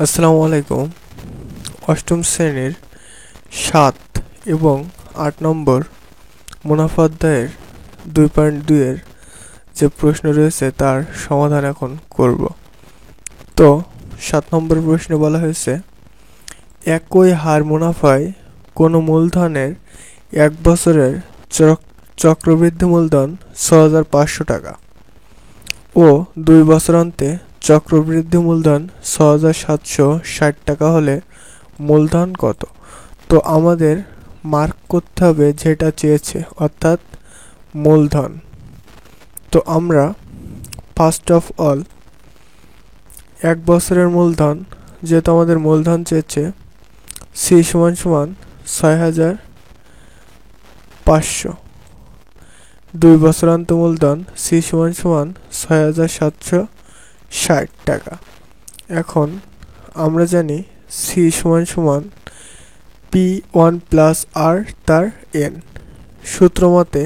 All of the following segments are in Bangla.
আসসালামু আলাইকুম। অষ্টম শ্রেণীর ৭ এবং ৮ নম্বর মুনাফা অধ্যায়ের ২.২ এর যে প্রশ্ন রয়েছে তার সমাধান এখন করব। তো ৭ নম্বর প্রশ্নে বলা হয়েছে, একই হার মুনাফায় কোনো মূলধনের ১ বছরের চক্রবৃদ্ধি মূলধন ৬,৫০০ টাকা ও ২ বছরান্তে চক্রবৃদ্ধি মূলধন ৬,৭৬০ টাকা হলে মূলধন কত? তো আমাদের মার্ক করতে হবে যেটা চেয়েছে, অর্থাৎ মূলধন। তো আমরা ফার্স্ট অফ অল ১ বছরের মূলধন, যেহেতু আমাদের মূলধন চেয়েছে, সি সমান সমান ৬,৫০০। ২ বছরান্ত মূলধন সি সমান সমান ৬,৭৬০ টাকা। এখন আমরা জানি সি সমান সমান P1 প্লাস আর তার এন। সূত্র মতে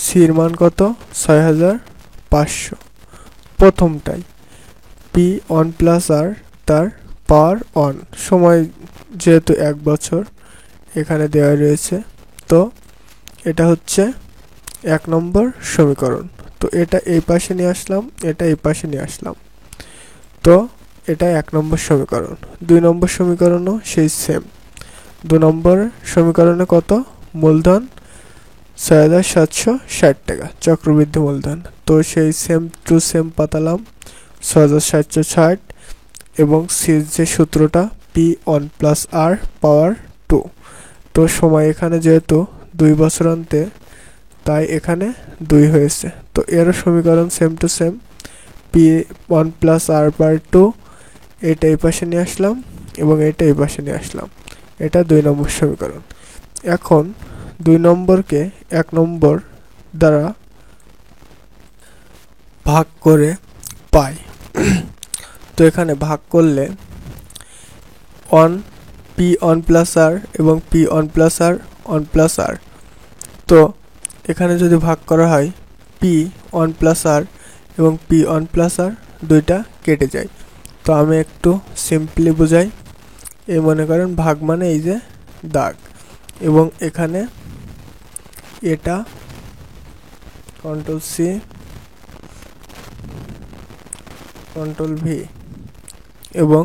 সির মান কত? ৬,৫০০। প্রথমটাই P1 প্লাস আর তার পাওয়ার 1, সময় যেহেতু ১ বছর এখানে দেওয়া রয়েছে, তো এটা হচ্ছে ১ নম্বর সমীকরণ। তো এটা এই পাশে নিয়ে আসলাম, এটা এই পাশে নিয়ে আসলাম। তো এটা ১ নম্বর সমীকরণ। ২ নম্বর সমীকরণও সেই সেম। ২ নম্বর সমীকরণে কত? মূলধন ৬,৭৬০ টাকা, চক্রবৃদ্ধি মূলধন। তো সেই সেম টু সেম পাতালাম ৬,৭৬০ এবং সির যে সূত্রটা P1 প্লাস আর পাওয়ার 2। তো সময় এখানে যেহেতু ২ বছরান্তে, তাই এখানে ২ হয়েছে। তো এরও সমীকরণ same to same, P1 plus R power 2। এটা এই পাশে নিয়ে আসলাম এবং এটা এই পাশে নিয়ে আসলাম। এটা ২ নম্বর সমীকরণ। এখন ২ নম্বরকে ১ নম্বর দ্বারা ভাগ করে পাই। তো এখানে ভাগ করলে P1 প্লাস আর এবং P1 প্লাস আর 1 প্লাস আর। তো এখানে যদি ভাগ করা হয় P1 প্লাস আর এবং P1 প্লাস আর দুইটা কেটে যায়। তো আমি একটু সিম্পলি বোঝাই। এই মনে করেন ভাগ মানে এই যে দাগ, এবং এখানে এটা কন্ট্রোল সি কন্ট্রোল ভি এবং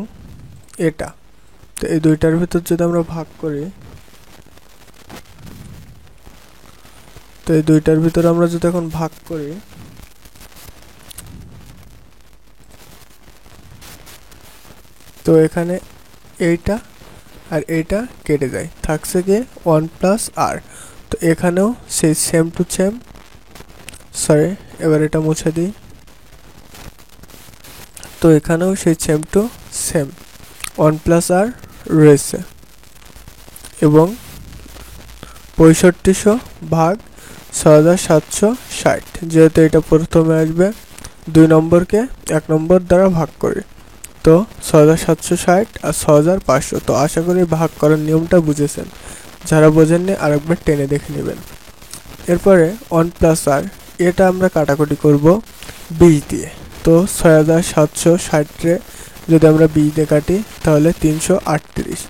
এটা। তো এই দুইটার ভিতর যদি আমরা ভাগ করি, তো এই দুইটার ভিতর আমরা যদি এখন ভাগ করি, তো এখানে এইটা আর এইটা কেটে যায়, থাকছে কি 1 প্লাস আর। তো এখানেও সেই সেম টু সেম, সরি এবার এটা মুছে দিই। তো এখানেও সেই সেম টু সেম 1 প্লাস আর রয়েছে এবং 6500 ভাগ ৬,৭৬০। যেহেতু এটা প্রথমে আসবে, ২ নম্বরকে ১ নম্বর দ্বারা ভাগ করি। তো ৬,৭৬০ আর ৬,৫০০। তো আশা করি ভাগ করার নিয়মটা বুঝেছেন। যারা বোঝেননি আরেকবার টেনে দেখে নেবেন। এরপরে 1 প্লাস আর, এটা আমরা কাটাকুটি করব ২০ দিয়ে। তো ৬,৭৬০ যদি আমরা ২০ দিয়ে কাটি তাহলে ৩৩৮,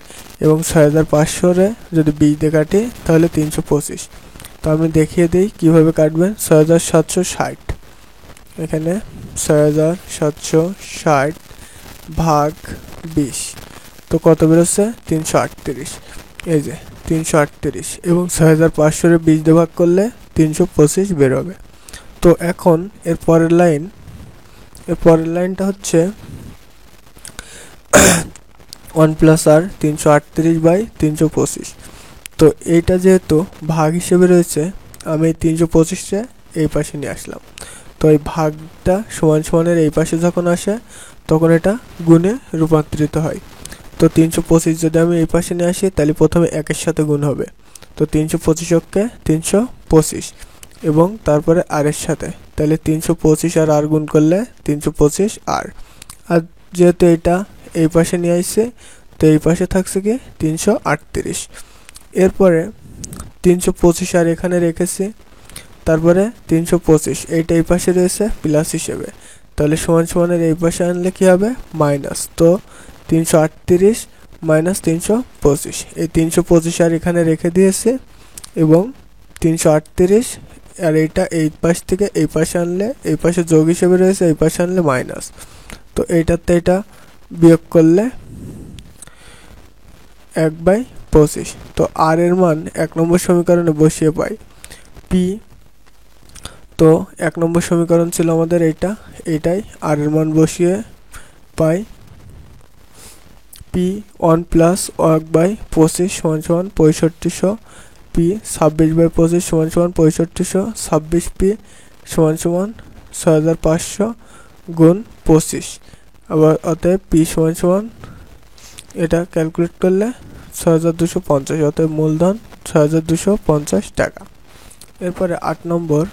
এবং ৬,৫০০ যদি ২০ দিয়ে কাটি তাহলে ৩২৫। তো আমি দেখিয়ে দিই কিভাবে কাটবেন। ৬,৭৬০ এখানে ৬,৭৬০ ভাগ ২০, তো কত বেরোচ্ছে? ৩৩৮। এই যে ৩৩৮, এবং ৬,৫০০ ২০ দিয়ে ভাগ করলে ৩২৫ বেরোবে। তো এখন এর পরের লাইনটা হচ্ছে 1 প্লাস আর ৩৩৮/৩২৫। তো এইটা যেহেতু ভাগ হিসেবে রয়েছে, আমি ৩২৫টা এই পাশে নিয়ে আসলাম। তো এই ভাগটা সমান সমানের এই পাশে যখন আসে তখন এটা গুণে রূপান্তরিত হয়। তো ৩২৫ যদি আমি এই পাশে নিয়ে আসি তাহলে প্রথমে ১-এর সাথে গুণ হবে। তো ৩২৫কে ৩২৫ এবং তারপরে আর এর সাথে, তাহলে ৩২৫ আর আর গুণ করলে ৩২৫ আর। আর যেহেতু এটা এই পাশে নিয়ে আসছে, তো এই পাশে থাকছে কি ৩৩৮। এরপরে ৩২৫ আর এখানে রেখেছি, তারপরে ৩২৫ এইটা এই পাশে রয়েছে প্লাস হিসেবে, তাহলে সমান সমানের এই পাশে আনলে কি হবে? মাইনাস। তো 338 মাইনাস 325, এই 325 আর এখানে রেখে দিয়েছে এবং 338 আর এটা এই পাশ থেকে এই পাশে আনলে এই পাশে যোগ হিসেবে রয়েছে, এই পাশে আনলে মাইনাস। তো এইটাতে এটা বিয়োগ করলে 1/25। তো আর এর মান 1 নম্বর সমীকরণে বসিয়ে পাই পি। তো 1 নম্বর সমীকরণ ছিল আমাদের এটাই আর এর মান বসিয়ে পাই P1 প্লাস 1/25 সমান 6500, P 26/25 সমান 6500, 26P সমান 6500 গুণ 25। আবার অতএব P সমান এটা ক্যালকুলেট করলে 6250, অতএব মূলধন 6250 টাকা। এরপরে 8 নম্বর